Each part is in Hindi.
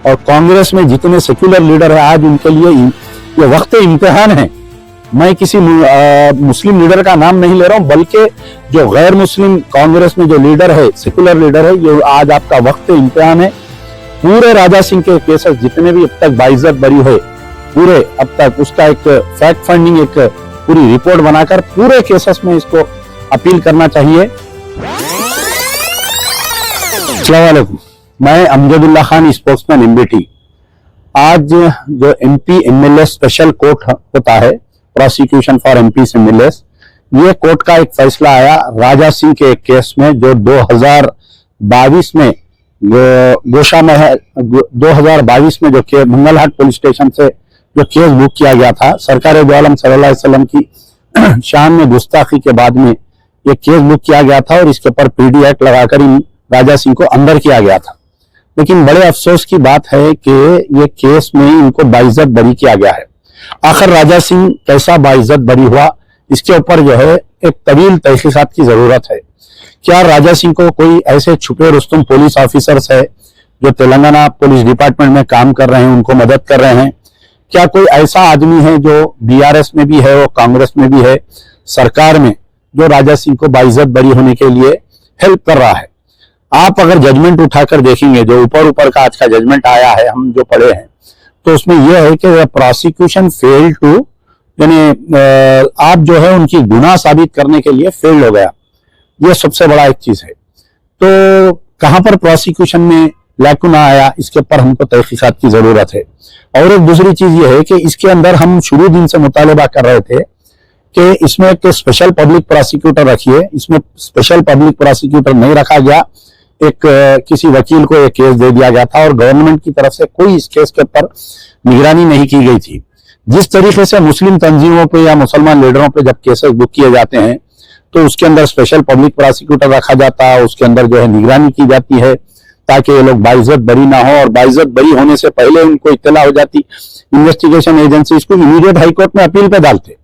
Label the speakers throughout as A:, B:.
A: और कांग्रेस में जितने सेक्युलर लीडर है आज उनके लिए ये वक्त इम्तिहान है। मैं किसी मुस्लिम लीडर का नाम नहीं ले रहा हूं, बल्कि जो गैर मुस्लिम कांग्रेस में जो लीडर है, सेक्युलर लीडर है, ये आज आपका वक्त इम्तिहान है। पूरे राजा सिंह के केसेस जितने भी अब तक बाइज्जत बरी हुए, पूरे अब तक उसका एक फैक्ट फाइंडिंग, एक पूरी रिपोर्ट बनाकर पूरे केसेस में इसको अपील करना चाहिए। अस्सलाम वालेकुम, मैं अमजदुल्ला खान, स्पोक्समैन एमबीटी। आज जो एमपी एमएलए स्पेशल कोर्ट होता है, प्रोसिक्यूशन फॉर एमपी एमएलएस, ये कोर्ट का एक फैसला आया राजा सिंह के एक केस में जो 2022 में गोशा में है। 2022 में जो मंगलहाट पुलिस स्टेशन से जो केस बुक किया गया था, सरकार दो आलम सल्लल्लाहु अलैहि वसल्लम की शान में गुस्ताखी के बाद में ये केस बुक किया गया था और इसके ऊपर पीडी एक्ट लगाकर इन राजा सिंह को अंदर किया गया था। लेकिन बड़े अफसोस की बात है कि ये केस में इनको बाइज्जत बरी किया गया है। आखिर राजा सिंह कैसा बाइज्जत बरी हुआ, इसके ऊपर जो है एक तवील तहकीकात की जरूरत है। क्या राजा सिंह को कोई ऐसे छुपे रुस्तुम पुलिस ऑफिसर्स है जो तेलंगाना पुलिस डिपार्टमेंट में काम कर रहे हैं, उनको मदद कर रहे हैं? क्या कोई ऐसा आदमी है जो बीआरएस में भी है, वो कांग्रेस में भी है, सरकार में, जो राजा सिंह को बाइज्जत बरी होने के लिए हेल्प कर रहा है? आप अगर जजमेंट उठाकर देखेंगे, जो ऊपर ऊपर का आज का जजमेंट आया है, हम जो पढ़े हैं, तो उसमें यह है कि प्रोसिक्यूशन फेल टू, यानी आप जो है उनकी गुनाह साबित करने के लिए फेल हो गया। यह सबसे बड़ा एक चीज है। तो कहां पर प्रोसिक्यूशन में लैकुना आया, इसके ऊपर हमको तहकीकात की जरूरत है। और एक दूसरी चीज यह है कि इसके अंदर हम शुरू दिन से मुतालबा कर रहे थे कि इसमें एक स्पेशल पब्लिक प्रोसिक्यूटर रखिए। इसमें स्पेशल पब्लिक प्रोसिक्यूटर नहीं रखा गया, एक किसी वकील को एक केस दे दिया गया था और गवर्नमेंट की तरफ से कोई इस केस के ऊपर निगरानी नहीं की गई थी। जिस तरीके से मुस्लिम तंजीमों पे या मुसलमान लीडरों पे जब केसेस बुक किए जाते हैं तो उसके अंदर स्पेशल पब्लिक प्रोसिक्यूटर रखा जाता है, उसके अंदर जो है निगरानी की जाती है ताकि ये लोग बाइज्जत बरी ना हो, और बाइज्जत बरी होने से पहले उनको इत्तला हो जाती, इन्वेस्टिगेशन एजेंसी इसको इमीडिएट हाईकोर्ट में अपील पे डालते।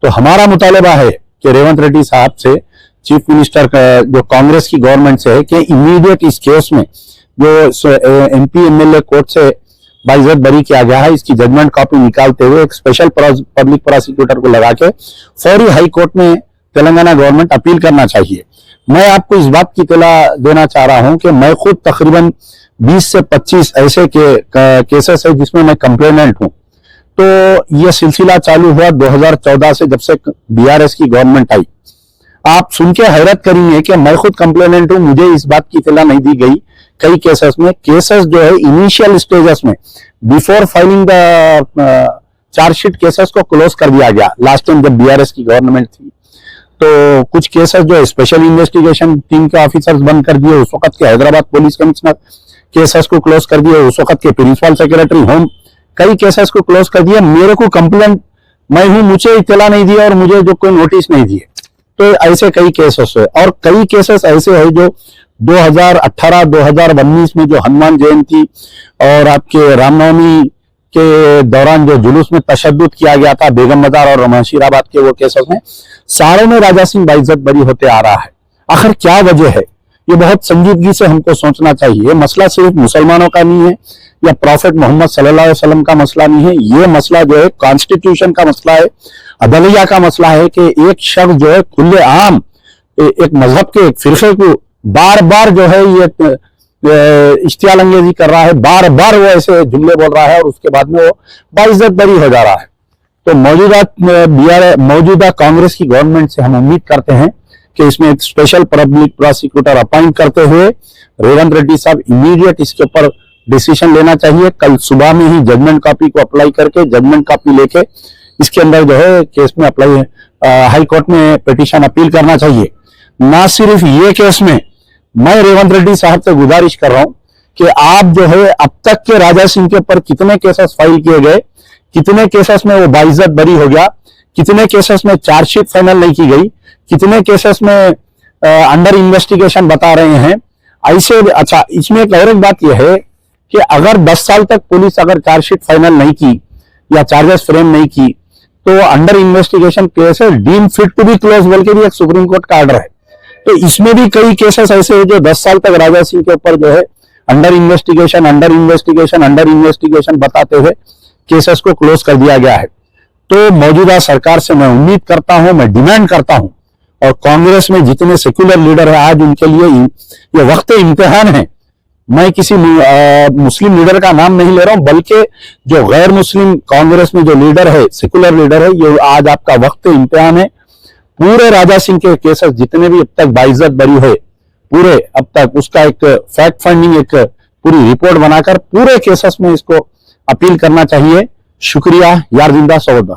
A: तो हमारा मुतालबा है कि रेवंत रेड्डी साहब से, चीफ मिनिस्टर जो कांग्रेस की गवर्नमेंट से है, कि इमीडिएट इस केस में जो एमपी एमएलए कोर्ट से बाइज्जत बरी किया गया है, इसकी जजमेंट कॉपी निकालते हुए एक स्पेशल पब्लिक प्रोसिक्यूटर को लगा के फौरी हाई कोर्ट में तेलंगाना गवर्नमेंट अपील करना चाहिए। मैं आपको इस बात की इत्तला देना चाह रहा हूं कि मैं खुद तकरीबन 20 से 25 ऐसे केसेस है जिसमें मैं कंप्लेनेंट हूं। तो यह सिलसिला चालू हुआ 2014 से, जब से बीआरएस की गवर्नमेंट आई। आप सुन के हैरत करेंगे कि मैं खुद कंप्लेनेंट हूं, मुझे इस बात की इत्तला नहीं दी गई। कई केसेस में, केसेस जो है इनिशियल स्टेजेस में, before filing the chargesheet, cases को क्लोज कर दिया गया लास्ट टाइम जब बीआरएस की गवर्नमेंट थी। तो कुछ केसेस जो है स्पेशल इन्वेस्टिगेशन टीम के ऑफिसर्स बंद कर दिए, उस वक्त के हैदराबाद पुलिस कमिश्नर केसेस को क्लोज कर दिए, उस वक्त के प्रिंसिपल सेक्रेटरी होम कई केसेस को क्लोज कर दिया। मेरे को कंप्लेंट मैं हूं, मुझे इत्तला नहीं दिया और मुझे जो कोई नोटिस नहीं दिए। तो ऐसे कई केसेस है, और कई केसेस ऐसे है जो 2018-2019 में जो हनुमान जयंती और आपके रामनवमी के दौरान जो जुलूस में तशद्दुद किया गया था बेगम बाजार और रमशीराबाद के, वो केसेस में सारे में राजा सिंह बाइज्जत बरी होते आ रहा है। आखिर क्या वजह है? ये बहुत संजीदगी से हमको सोचना चाहिए। मसला सिर्फ मुसलमानों का नहीं है या प्रॉफेट मोहम्मद सल्लल्लाहु अलैहि वसल्लम का मसला नहीं है। ये मसला जो है कॉन्स्टिट्यूशन का मसला है, अदलिया का मसला है कि एक शख्स जो है खुले आम एक मजहब के एक फिरके को बार बार जो है ये इश्तियाल अंगेजी कर रहा है, बार बार वो ऐसे जुमले बोल रहा है और उसके बाद में वो बाइज्जत बरी हो जा रहा है। तो मौजूदा कांग्रेस की गवर्नमेंट से हम उम्मीद करते हैं कि इसमें एक स्पेशल पब्लिक प्रोसिक्यूटर अपॉइंट करते हुए रेवंत रेड्डी साहब इमीडिएट इसके ऊपर डिसीजन लेना चाहिए। कल सुबह में ही जजमेंट कॉपी को अप्लाई करके, जजमेंट कॉपी लेके इसके अंदर जो है केस में अप्लाई हाई कोर्ट में पिटीशन अपील करना चाहिए। ना सिर्फ ये केस में, मैं रेवंत रेड्डी साहब से गुजारिश कर रहा हूं कि आप जो है अब तक के राजा सिंह के ऊपर कितने केसेस फाइल किए गए, कितने केसेस में वो बाइज्जत बरी हो गया, कितने केसेस में चार्जशीट फाइनल नहीं की गई, कितने केसेस में अंडर इन्वेस्टिगेशन बता रहे हैं ऐसे। अच्छा, इसमें एक और एक बात यह है कि अगर 10 साल तक पुलिस अगर चार्जशीट फाइनल नहीं की या चार्जेस फ्रेम नहीं की तो अंडर इन्वेस्टिगेशन केस है deem fit to be close बोल के भी एक सुप्रीम कोर्ट का ऑर्डर है। तो इसमें भी कई केसेस ऐसे हैं जो 10 साल तक राजा सिंह के ऊपर जो है अंडर इन्वेस्टिगेशन बताते हुए केसेस को क्लोज कर दिया गया है। तो मौजूदा सरकार से मैं उम्मीद करता हूं, मैं डिमांड करता हूं, और कांग्रेस में जितने सेक्युलर लीडर है आज उनके लिए ये वक्त इम्तिहान है। मैं किसी मुस्लिम लीडर का नाम नहीं ले रहा हूं, बल्कि जो गैर मुस्लिम कांग्रेस में जो लीडर है, सेक्युलर लीडर है, ये आज आपका वक्त इम्तिहान है। पूरे राजा सिंह के केसेस जितने भी अब तक बाइज्जत बरी हुए, पूरे अब तक उसका एक फैक्ट फाइंडिंग, एक पूरी रिपोर्ट बनाकर पूरे केसेस में इसको अपील करना चाहिए। शुक्रिया। यार जिंदा सौदा।